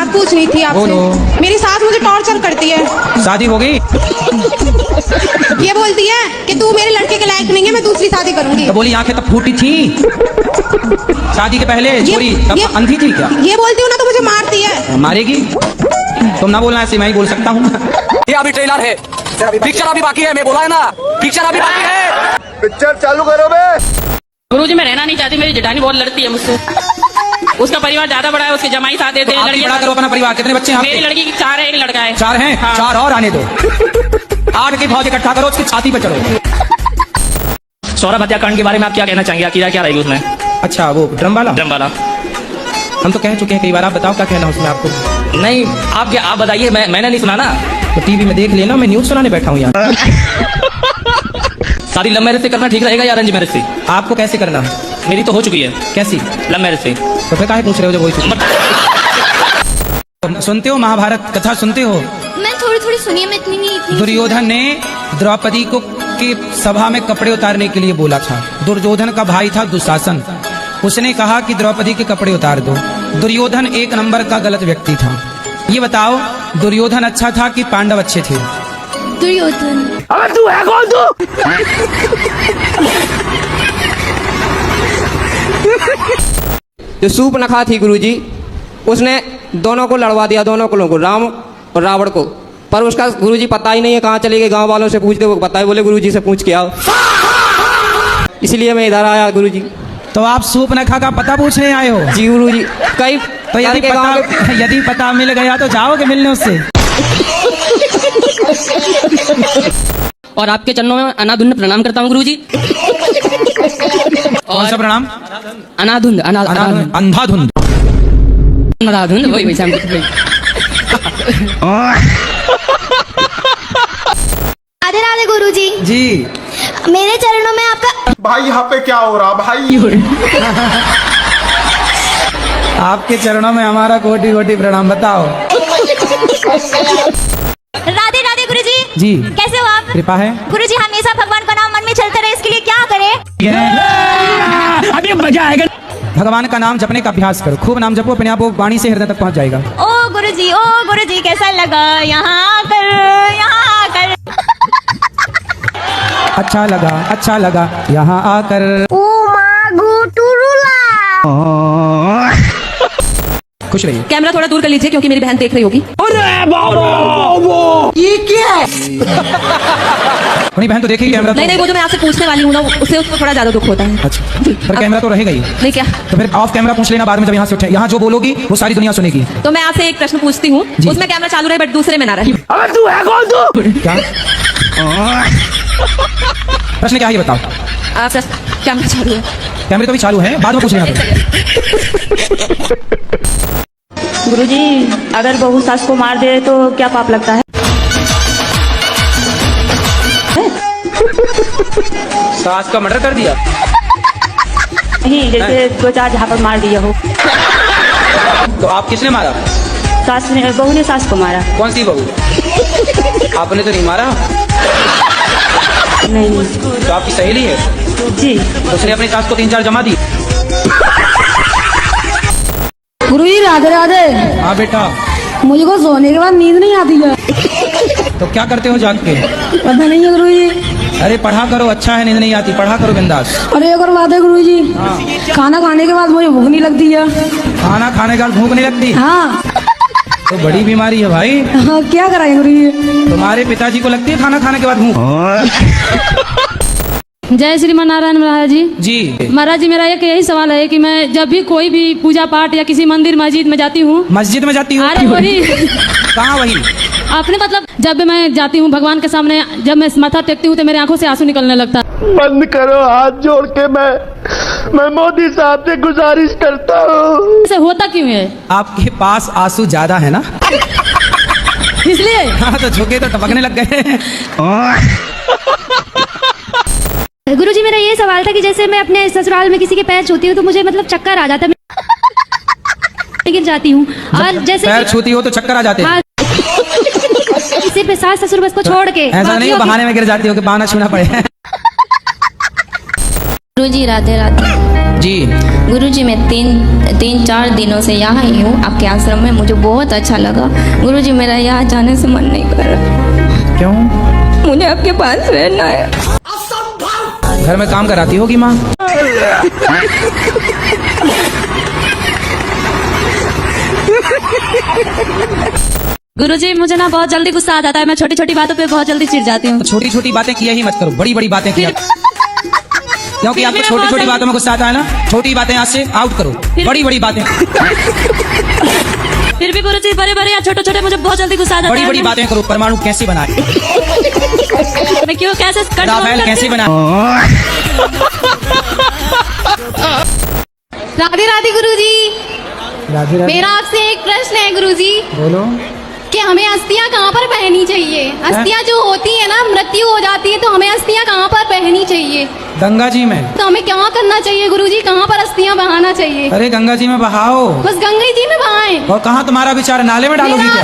बात पूछनी थी आपसे। मेरी सास मुझे टॉर्चर करती है। शादी हो गई? ये बोलती है कि तू मेरे लड़के के लायक नहीं है, मैं दूसरी शादी करूंगी। तो बोली आंखें तब फूटी थी शादी के पहले? छोरी तब अंधी थी क्या? ये बोलती हूँ ना तो मुझे मारती है। मारेगी? तुम ना बोलना ऐसे, मैं ही बोल सकता हूँ। ये अभी ट्रेलर है, पिक्चर अभी बाकी है। मैं बोला है ना, पिक्चर अभी बाकी है। पिक्चर चालू करो बे। गुरुजी मैं रहना नहीं चाहती, मेरी जेठानी बहुत लड़ती है मुझसे। उसका परिवार ज्यादा बड़ा है, उसके जमाई साथ देते हैं। लड़की बड़ा करो अपना परिवार। कितने बच्चे हैं? मेरी लड़की 4 है, एक लड़का है। 4 हैं? हाँ। 4 और आने दो। 8 की फौज इकट्ठा करो, उसकी छाती पे चढ़ो। सौरभ हत्याकांड के बारे में आप क्या कहना चाहेंगे? क्या रहेगी उसमें? अच्छा वो ड्रम वाला? ड्रम वाला हम तो कह चुके हैं कई बार, आप बताओ क्या कहना उसमें आपको। नहीं, आप बताइए, मैंने नहीं सुना ना। तो टीवी में देख लेना, मैं न्यूज सुनाने बैठा हूँ यहाँ। शादी लव मैरिज से करना ठीक रहेगा या अरेंज मैरिज से? आपको कैसे करना? मेरी तो हो चुकी है। कैसी? लव मैरिज से। तो फिर काहे पूछ रहे हो जब वही सुनते हो? महाभारत कथा सुनते हो? मैं थोड़ी सुनी, मैं इतनी नहीं। दुर्योधन ने द्रौपदी को की सभा में कपड़े उतारने के लिए बोला था। दुर्योधन का भाई था दुशासन, उसने कहा कि द्रौपदी के कपड़े उतार दो। दुर्योधन 1 नंबर का गलत व्यक्ति था। ये बताओ दुर्योधन अच्छा था कि पांडव अच्छे थे? दुर्योधन। अबे तू है कौन? तू जो सूर्पनखा थी गुरुजी, उसने दोनों को लड़वा दिया, दोनों को, राम और रावण को। पर उसका गुरुजी पता ही नहीं है कहाँ चले गए। गांव वालों से पूछते, वो बताए, बोले गुरुजी से पूछ के आओ। इसलिए मैं इधर आया गुरुजी। तो आप सूर्पनखा का पता पूछने आए हो? जी गुरुजी। कई तो यदि पता मिल गया तो जाओगे मिलने उससे? और आपके चरणों में अनाधुंध प्रणाम करता हूँ गुरुजी। कौन सा प्रणाम? अनाधुंध। अंधाधुंध? अनाधुंध वही वैसा। राधे राधे गुरुजी। जी मेरे चरणों में आपका। भाई यहाँ पे क्या हो रहा भाई? आपके चरणों में हमारा कोटि कोटि प्रणाम। बताओ। राधे राधे गुरुजी। जी कैसे हो आप? कृपा है गुरुजी, हमेशा भगवान का नाम मन में चलता रहे, इसके लिए क्या करें? अभी मजा आएगा। भगवान का नाम जपने का अभ्यास करो, खूब नाम जपो, अपने आप वो वाणी से हृदय तक पहुंच जाएगा। ओ गुरुजी कैसा लगा यहाँ आकर, यहाँ आकर? अच्छा लगा यहाँ आकर। खुश रहिए। कैमरा थोड़ा दूर कर लीजिए क्योंकि मेरी बहन देख रही होगी। ये क्या है? अपनी बहन तो देखेगी कैमरा। नहीं, वो जो मैं आपसे पूछने वाली हूँ ना, उससे उसको थोड़ा ज्यादा दुख होता है। अच्छा, पर कैमरा तो रहेगा ही। नहीं क्या? तो फिर ऑफ कैमरा पूछ लेना बाद में, जब यहाँ से उठे। यहाँ जो बोलोगी वो सारी दुनिया सुनेगी। तो मैं आपसे एक प्रश्न पूछती हूँ, उसमें कैमरा चालू रहे बट दूसरे में ना रहे। अबे तू है कौन? तू क्या प्रश्न क्या है ये बताओ? कैमरा चालू है। कैमरे तो भी चालू है, बाद में पूछ लेना। गुरुजी, अगर बहू सास को मार दे तो क्या पाप लगता है? सास का मर्डर कर दिया? नहीं, जैसे 2-4 झापड़ मार दिया हो। तो आप किसने मारा? सास ने, बहू ने सास को मारा। कौन सी बहू? आपने तो नहीं मारा। नहीं। तो आपकी सहेली है? जी। उसने अपनी सास को 3-4 जमा दी। गुरुजी राधे राधे। हाँ बेटा। मुझे को सोने के बाद नींद नहीं आती है। तो क्या करते हो जाग के? पता नहीं है गुरुजी। अरे पढ़ा करो, अच्छा है, नींद नहीं आती, पढ़ा करो बिंदास। अरे एक और बात है गुरुजी। हाँ। खाना खाने के बाद मुझे भूख नहीं लगती है। खाना खाने के बाद भूख नहीं लगती? हाँ। तो बड़ी बीमारी है भाई। हाँ, क्या कराएं गुरुजी? तुम्हारे पिताजी को लगती है खाना खाने के बाद भूख? जय श्रीमान नारायण महाराज जी। जी महाराज जी, मेरा एक यही सवाल है कि मैं जब भी कोई भी पूजा पाठ या किसी मंदिर मस्जिद में जाती हूँ। मस्जिद में जाती हूँ? अरे वही। कहाँ वही? आपने मतलब जब भी मैं जाती हूँ भगवान के सामने, जब मैं माथा टेकती हूँ तो मेरी आंखों से आंसू निकलने लगता है। बंद करो हाथ जोड़ के, मैं मोदी साहब से गुजारिश करता हूँ। ऐसे होता क्यों है? आपके पास आंसू ज्यादा है ना, इसलिए। हाँ, तो झुके तो टपकने लग गए। गुरुजी, मेरा ये सवाल था कि जैसे मैं अपने ससुराल में किसी के पैर छूती हूँ तो मुझे मतलब चक्कर आ जाता है, गिर जाती हूँ। और जैसे पैर छूती हो तो चक्कर आ जाते हैं? सिर्फ सास ससुर बस को छोड़ के। ऐसा नहीं हो बहाने में गिर जाती हो कि बहाना छूना पड़े। गुरुजी राधे राधे। जी। गुरुजी मैं तीन चार दिनों से यहाँ ही हूँ आपके आश्रम में, मुझे बहुत अच्छा लगा। गुरुजी मेरा यहाँ जाने से मन नहीं कर रहा। क्यों? मुझे आपके पास रहना है। घर में काम कराती होगी माँ? गुरुजी मुझे ना बहुत जल्दी गुस्सा आ जाता है, मैं छोटी छोटी बातों पे बहुत जल्दी चिढ़ जाती हूँ। छोटी छोटी बातें किया ही मत करो, बड़ी बड़ी बातें किया, क्योंकि आपको छोटी छोटी बातों में गुस्सा आता है ना। छोटी बातें आज से आउट करो, बड़ी बड़ी बातें। फिर भी गुरुजी बड़े बड़े या छोटे छोटे मुझे बहुत जल्दी गुस्सा आ जाता है। बड़ी बड़ी बातें करो। परमाणु कैसे बनाए, मैं क्यों कैसे राफेल कैसे बनाए। राधे राधे गुरुजी। राधे राधे। मेरा आपसे एक प्रश्न है गुरुजी, बोलो। कि हमें अस्थियां कहाँ पर पहननी चाहिए? अस्थियां जो होती है ना, मृत्यु हो जाती है, तो हमें अस्थियां कहाँ पर पहननी चाहिए? गंगा जी में। तो हमें क्या करना चाहिए गुरुजी? कहाँ पर अस्थियां बहाना चाहिए? अरे गंगा जी में बहाओ। बस गंगा जी में बहाएं। और कहाँ तुम्हारा विचार, नाले में डालोगी क्या?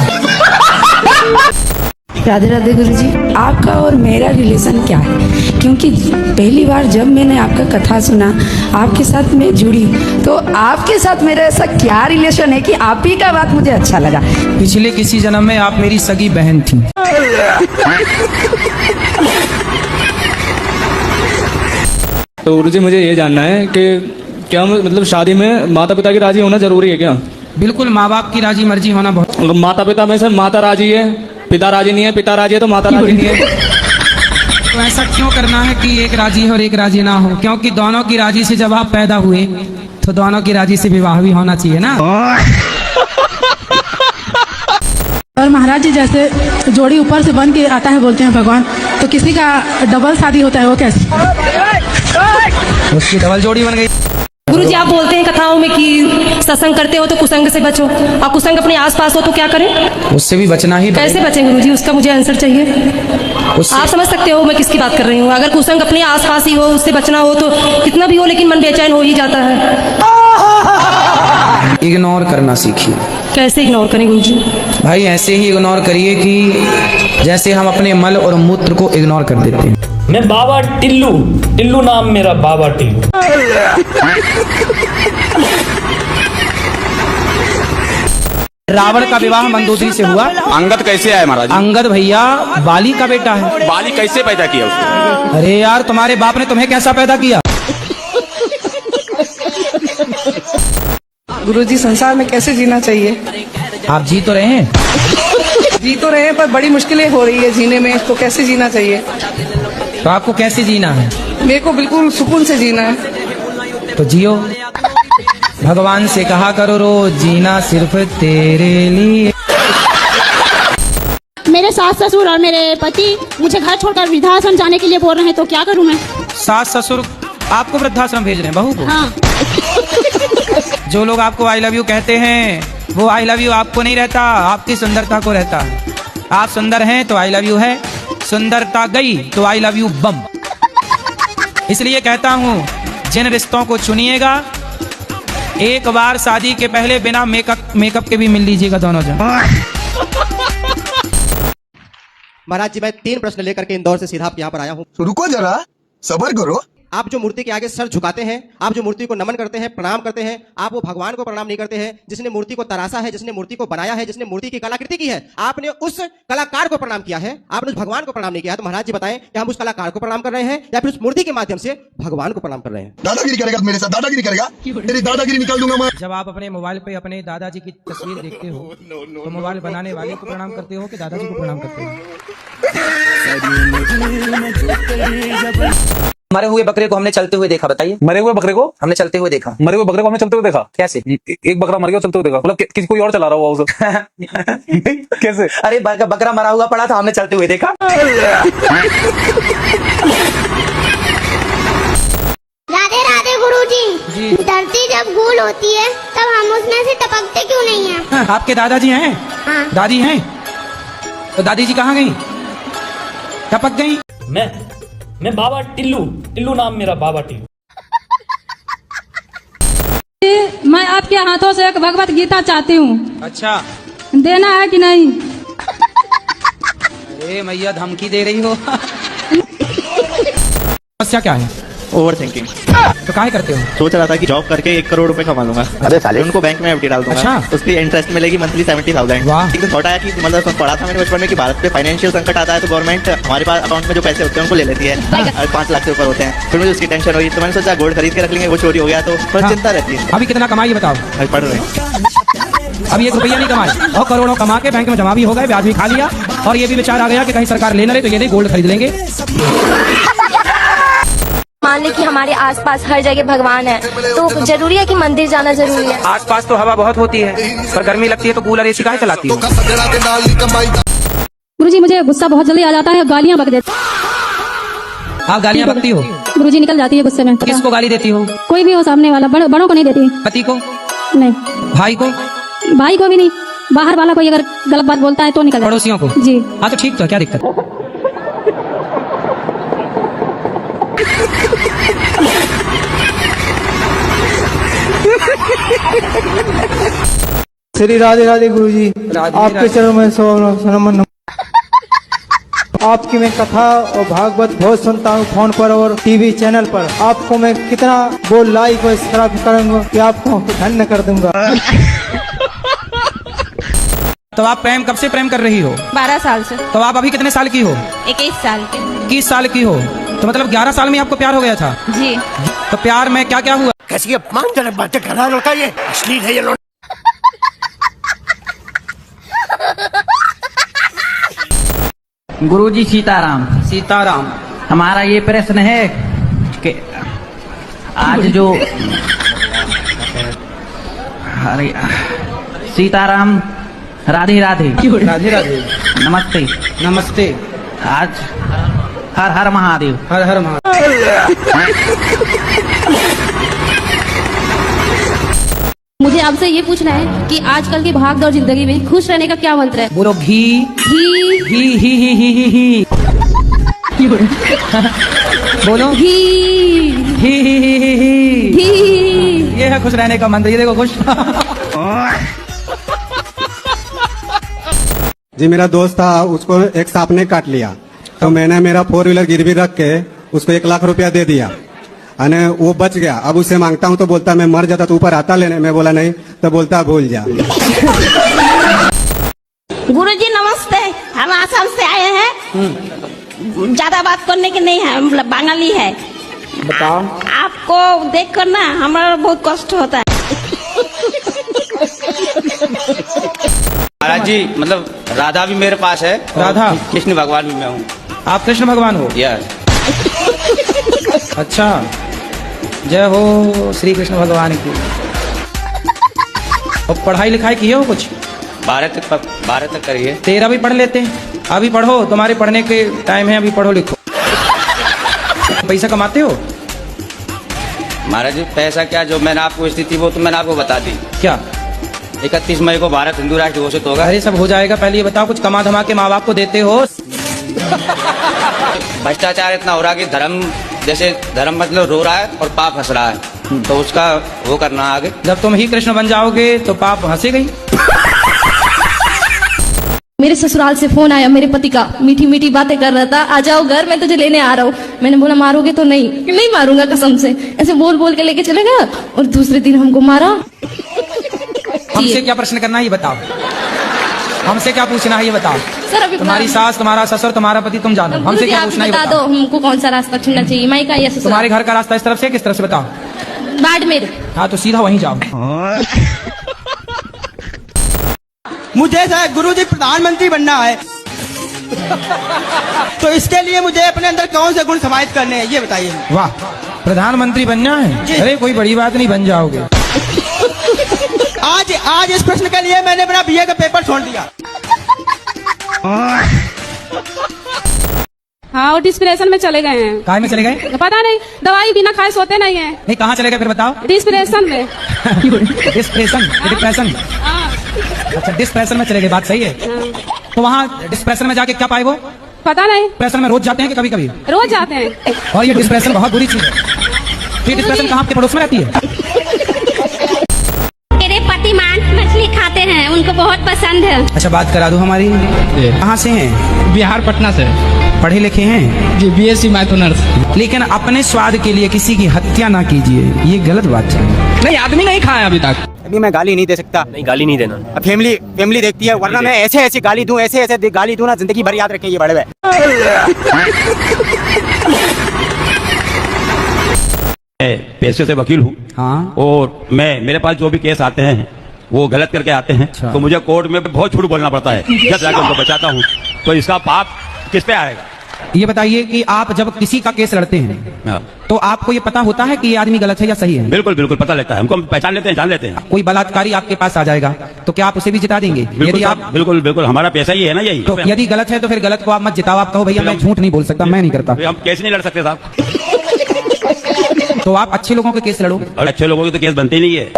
राधे राधे गुरुजी, आपका और मेरा रिलेशन क्या है? क्योंकि पहली बार जब मैंने आपका कथा सुना, आपके साथ मैं जुड़ी, तो आपके साथ मेरा ऐसा क्या रिलेशन है कि आप ही का बात मुझे अच्छा लगा। पिछले किसी जन्म में आप मेरी सगी बहन थी। तो गुरुजी मुझे ये जानना है कि क्या मतलब शादी में माता पिता की राजी होना जरूरी है क्या? बिल्कुल, माँ बाप की राजी मर्जी होना बहुत। माता पिता में से माता राजी है, पिता राजी नहीं है, पिता राजी है तो माता राजी नहीं है। तो ऐसा क्यों करना है कि एक राजी है और एक राजी ना हो? क्योंकि दोनों की राजी से जब आप पैदा हुए तो दोनों की राजी से विवाह भी होना चाहिए ना। और महाराज जी, जैसे जोड़ी ऊपर से बन के आता है बोलते हैं भगवान, तो किसी का डबल शादी होता है, वो कैसे? उसकी डबल जोड़ी बन गई। गुरुजी आप बोलते हैं कथाओं में कि सत्संग करते हो तो कुसंग से बचो, और कुसंग अपने आसपास हो तो क्या करें? उससे भी बचना ही कैसे बचें गुरुजी? उसका मुझे आंसर चाहिए। आप समझ सकते हो मैं किसकी बात कर रही हूँ। अगर कुसंग अपने आसपास ही हो, उससे बचना हो तो कितना भी हो, लेकिन मन बेचैन हो ही जाता है। इग्नोर करना सीखिए। कैसे इग्नोर करें गुरुजी? भाई ऐसे ही इग्नोर करिए कि जैसे हम अपने मल और मूत्र को इग्नोर कर देते हैं। मैं बाबा टिल्लू, टिल्लू नाम मेरा, बाबा टिल्लू। रावण का विवाह मंदोदरी से हुआ। अंगद कैसे आए महाराज? अंगद भैया बाली का बेटा है। बाली कैसे पैदा किया उसने? अरे यार, तुम्हारे बाप ने तुम्हें कैसा पैदा किया? गुरुजी, संसार में कैसे जीना चाहिए? आप जी तो रहे हैं। जी तो रहे हैं, पर बड़ी मुश्किलें हो रही है जीने में, तो कैसे जीना चाहिए? तो आपको कैसे जीना है? मेरे को बिल्कुल सुकून से जीना है। तो जियो। भगवान से कहा करो रोज, जीना सिर्फ तेरे लिए। मेरे सास ससुर और मेरे पति मुझे घर छोड़कर वृद्धाश्रम जाने के लिए बोल रहे हैं, तो क्या करूं मैं? सास ससुर आपको वृद्धाश्रम भेज रहे हैं, बहू को? हाँ। जो लोग आपको आई लव यू कहते हैं, वो आई लव यू आपको नहीं रहता, आपकी सुंदरता को रहता है। आप सुंदर हैं तो आई लव यू है, सुंदरता गई तो आई लव यू बम। इसलिए कहता हूँ, जिन रिश्तों को चुनिएगा, एक बार शादी के पहले बिना मेकअप के भी मिल लीजिएगा दोनों जन। महाराज जी, मैं 3 प्रश्न लेकर के इंदौर से सीधा यहाँ पर आया हूँ। रुको जरा, सब्र करो। आप जो मूर्ति के आगे सर झुकाते हैं, आप जो मूर्ति को नमन करते हैं, प्रणाम करते हैं, आप वो भगवान को प्रणाम नहीं करते हैं जिसने मूर्ति को तराशा है, जिसने मूर्ति को बनाया है, जिसने मूर्ति की कलाकृति की है। आपने उस कलाकार को प्रणाम किया है, आपने उस भगवान को प्रणाम नहीं किया है। तो महाराज जी बताएं कि हम उस कलाकार को प्रणाम कर रहे हैं या फिर उस मूर्ति के माध्यम से भगवान को प्रणाम कर रहे हैं? दादागिरी करेगा मेरे साथ, दादागिरी करेगा, तेरी दादागिरी निकाल दूंगा मैं। जब आप अपने मोबाइल पे अपने दादाजी की तस्वीर देखते हो तो मोबाइल बनाने वाले को प्रणाम करते हो कि दादाजी को प्रणाम करते हो? मरे हुए बकरे को हमने चलते हुए देखा, बताइए। मरे हुए बकरे को हमने चलते हुए देखा। मरे हुए बकरे को हमने चलते हुए देखा? कैसे? एक बकरा मर गया, चलते हुए देखा, मतलब किसी कोई और चला रहा हुआ उसे। कैसे? अरे बकरा मरा हुआ पड़ा था, हमने चलते हुए देखा। राधे राधे गुरुजी। धरती जब गोल होती है तब हम उसमें से टपकते क्यों नहीं हैं? आपके दादाजी हैं? हाँ। दादी हैं? तो दादी जी कहाँ गई? टपक गई? मैं बाबा टिल्लू, टिल्लू नाम मेरा, बाबा टिल्लू। मैं आपके हाथों से एक भगवत गीता चाहती हूँ। अच्छा, देना है कि नहीं? अरे मैया धमकी दे रही हो। समस्या क्या है? Over thinking. तो काहे करते हो? सोच रहा था कि जॉब करके 1 करोड़ रुपए कमा लूंगा। अबे साले। उनको बैंक में एफडी डाल दूंगा। अच्छा। उसकी इंटरेस्ट मिलेगी मंथली 70,000। वाह। एक थॉट आया कि मतलब पढ़ा था मैंने बचपन में कि भारत पे फाइनेंशियल संकट आता है तो गवर्नमेंट हमारे पास अकाउंट में जो पैसे होते हैं उनको ले लेती है। 5 लाख से ऊपर होते हैं। फिर मुझे उसकी टेंशन हुई तो मैंने सोचा गोल्ड खरीद के रख लेंगे, वो चोरी हो गया तो बस चिंता रहती है। अभी कितना कमाई बताओ? अभी पढ़ रहे हैं। अभी 1 रुपया नहीं कमाए और करोड़ों कमा के बैंक में जमा भी हो गए, ब्याज भी खा लिया, और ये भी विचार आ गया कि कहीं सरकार ले न रहे तो ये नहीं गोल्ड खरीद लेंगे। मान ले कि हमारे आसपास हर जगह भगवान है, तो जरूरी है कि मंदिर जाना जरूरी है? आसपास तो हवा बहुत होती है, पर गर्मी लगती है तो कूलर एसी काहे चलाती हो? गुरुजी मुझे गुस्सा बहुत जल्दी आ जाता है, गालियाँ बक देती आप गालियाँ बकती हो? गुरुजी निकल जाती है गुस्से में। किसको गाली देती हो? कोई भी हो सामने वाला, बड़ों को नहीं देती। पति को? नहीं। भाई को? भाई को भी नहीं, बाहर वाला कोई अगर गलत बात बोलता है तो निकल जाती। पड़ोसियों को? जी। हाँ तो ठीक, तो क्या दिक्कत? श्री राधे राधे गुरुजी, आपके चरणों में नमन। आपकी मैं कथा और भागवत बहुत सुनता हूँ फोन पर और टीवी चैनल पर। आपको मैं कितना वो लाइक और सब्सक्राइब करूंगा कि आपको धन्य कर दूंगा। तो आप प्रेम कब से प्रेम कर रही हो? 12 साल से। तो आप अभी कितने साल की हो? 21 साल के। 21 साल की हो, तो मतलब 11 साल में आपको प्यार हो गया था? जी। तो प्यार में क्या क्या हुआ? कैसी अपमानजनक बातें कर रहा है लड़का, ये अश्लील है ये लड़का। गुरुजी सीताराम। सीताराम। हमारा ये प्रश्न है कि आज जो अरे सीताराम, राधे राधे। राधे राधे। नमस्ते। नमस्ते। आज हर हर महादेव। हर हर महादेव। मुझे आपसे ये पूछना है कि आजकल की भागदौड़ जिंदगी में खुश रहने का क्या मंत्र है? बोलो घी घी ही ही ही ही ही ही। बोलो घी ही ही ही ही ही। घी। ये है खुश रहने का मंत्र, ये देखो खुश। जी मेरा दोस्त था, उसको एक सांप ने काट लिया, तो मैंने मेरा 4 व्हीलर गिरवी रख के उसको 1 लाख रुपया दे दिया, अने वो बच गया। अब उससे मांगता हूँ तो बोलता मैं मर जाता तो ऊपर आता लेने, मैं बोला नहीं, तो बोलता भूल जा। गुरुजी नमस्ते, हम आसाम से आए हैं। ज्यादा बात करने की नहीं है, मतलब बंगाली है। बताओ। आपको देख कर ना हमारा बहुत कष्ट होता है। महाराज जी, मतलब राधा भी मेरे पास है। राधा? कृष्ण भगवान भी मैं हूँ। आप कृष्ण भगवान हो? यस। अच्छा, जय हो श्री कृष्ण भगवान की। और पढ़ाई लिखाई की हो कुछ? 12 तक करिए। 13 भी पढ़ लेते हैं। अभी पढ़ो, तुम्हारे पढ़ने के टाइम है, अभी पढ़ो लिखो। पैसा कमाते हो? महाराज जी पैसा क्या, जो मैंने आपको स्थिति वो तो मैंने आपको बता दी। क्या? 31 मई को भारत हिंदू राष्ट्र घोषित होगा। अरे सब हो जाएगा, पहले ये बताओ कुछ कमा धमा के माँ बाप को देते हो? भ्रष्टाचार इतना हो रहा है कि धर्म मतलब रो रहा है और पाप हंस रहा है, तो उसका वो करना आगे। जब तुम ही कृष्ण बन जाओगे तो पाप हंसेगा ही। मेरे ससुराल से फोन आया मेरे पति का, मीठी मीठी बातें कर रहा था, आ जाओ घर, मैं तुझे लेने आ रहा हूँ। मैंने बोला मारोगे तो? नहीं मारूंगा कसम से। ऐसे बोल बोल के लेके चले गया और दूसरे दिन हमको मारा। हमसे क्या प्रश्न करना है ये बताओ? हमसे क्या पूछना है ये बताओ? सर अभी तुम्हारी सास, तुम्हारा ससुर, तुम्हारा पति, तुम जानो। हमसे क्या पूछना है बता दो, हमको कौन सा रास्ता चुनना चाहिए, माई का या ससुराल? तुम्हारे घर का रास्ता इस तरफ से किस तरफ से बताओ? बाड़मेर। हाँ तो सीधा वहीं जाओ। मुझे गुरुजी प्रधानमंत्री बनना है, तो इसके लिए मुझे अपने अंदर कौन से गुण समाहित करने हैं ये बताइए। वाह, प्रधानमंत्री बनना है? अरे कोई बड़ी बात नहीं, बन जाओगे। आज इस प्रश्न के लिए मैंने अपना बीए का पेपर छोड़ दिया। हाँ, और डिस्प्रेशन में चले गए हैं। कहाँ में चले गए? पता नहीं, दवाई बिना खाए सोते नहीं है। नहीं, कहाँ चले गए फिर बताओ? डिस्प्रेशन में। डिप्रेशन। अच्छा, डिस्प्रेशन में चले गए, बात सही है। तो वहाँ डिस्प्रेशन में जाके क्या पाए वो? पता नहीं। डिप्रेशन में रोज जाते हैं कि कभी कभी? रोज जाते हैं। और ये डिस्प्रेशन बहुत बुरी चीज है। ये डिस्प्रेशन कहाँ आपके पड़ोस में रहती है? मेरे पति मांस मछली खाते हैं, उनको बहुत पसंद है। अच्छा, बात करा दो हमारी। कहाँ से हैं? बिहार पटना से। पढ़े लिखे हैं? जी, BSc मैथ ऑनर्स। लेकिन अपने स्वाद के लिए किसी की हत्या ना कीजिए, ये गलत बात है। नहीं, आदमी नहीं खाया अभी तक। अभी मैं गाली नहीं दे सकता। नहीं, गाली नहीं देना। अब फैमिली देखती है, वरना मैं ऐसे गाली दूं, ऐसे गाली दूं ना, जिंदगी भर याद रखें ये बड़े। पैसे से वकील हूँ। हाँ। और मेरे पास जो भी केस आते हैं वो गलत करके आते हैं। अच्छा। तो मुझे कोर्ट में बहुत झूठ बोलना पड़ता है जब जाकर उनको बचाता हूँ। तो इसका पाप किस पे आएगा? ये बताइए कि आप जब किसी का केस लड़ते हैं तो आपको ये पता होता है कि ये आदमी गलत है या सही है? बिल्कुल बिल्कुल पता लगता है हमको, हम पहचान लेते हैं, जान लेते हैं। कोई बलात्कारी आपके पास आ जाएगा तो क्या आप उसे भी जिता देंगे? यदि आप बिल्कुल बिल्कुल, हमारा पैसा ही है ना यही। तो यदि गलत है तो फिर गलत को आप मत जिताओ, आप कहो भैया मैं झूठ नहीं बोल सकता, मैं नहीं करता। हम केस नहीं लड़ सकते साहब। तो आप अच्छे लोगों के केस लड़ो। और अच्छे लोगों के तो केस बनते ही नहीं है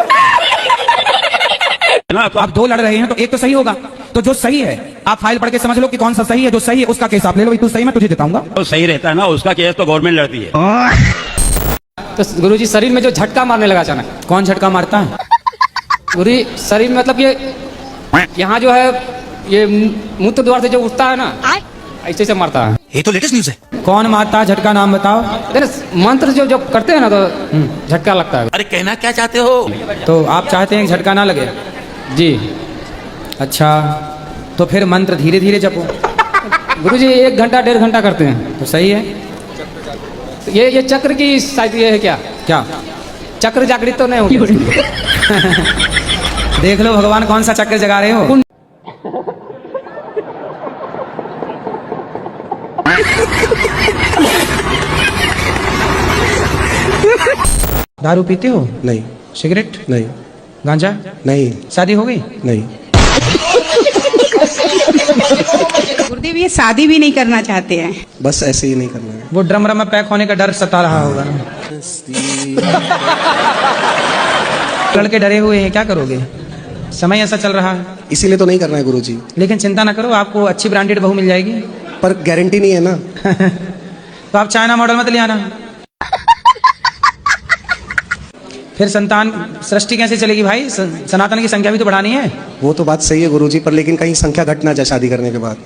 ना। तो आप दो लड़ रहे हैं तो एक तो सही होगा, तो जो सही है आप फाइल पढ़ के समझ लो कि कौन सा सही है। जो सही है उसका केस आप ले लो, तू सही मैं तुझे जिताऊंगा। तो सही रहता है ना, उसका केस तो गवर्नमेंट लड़ती है। तो गुरुजी शरीर में जो झटका मारने लगा अचानक। कौन झटका मारता है? गुरुजी शरीर में मतलब ये यहाँ जो है ये मूत्र द्वार से जो उठता है ना, ऐसे से मारता है। ये तो लेटेस्ट न्यूज है। कौन मारता है? झटका नाम बताओ। मंत्र जो करते हैं ना तो झटका लगता है। अरे कहना क्या चाहते हो? तो आप चाहते हैं झटका ना लगे? जी। अच्छा, तो फिर मंत्र धीरे धीरे जपो। गुरुजी 1 घंटा 1.5 घंटा करते हैं तो सही है। तो ये चक्र की शायद ये है क्या? क्या चक्र जागृत तो नहीं होगी? देख लो भगवान कौन सा चक्र जगा रहे हो। दारू पीते हो? नहीं। सिगरेट? नहीं। गांजा? नहीं। शादी हो गई? नहीं। गुरुदेव ये शादी भी नहीं करना चाहते हैं। बस ऐसे ही नहीं करना है। वो ड्रम में पैक होने का डर सता रहा होगा। लड़के डरे हुए हैं, क्या करोगे? समय ऐसा चल रहा है, इसीलिए तो नहीं करना है गुरुजी। लेकिन चिंता ना करो, आपको अच्छी ब्रांडेड बहू मिल जाएगी। पर गारंटी नहीं है ना। तो आप चाइना मॉडल मत ले आना। फिर संतान सृष्टि कैसे चलेगी भाई? सनातन की संख्या भी तो बढ़ानी है। वो तो बात सही है गुरुजी, पर लेकिन कहीं संख्या घट ना जाए शादी करने के बाद।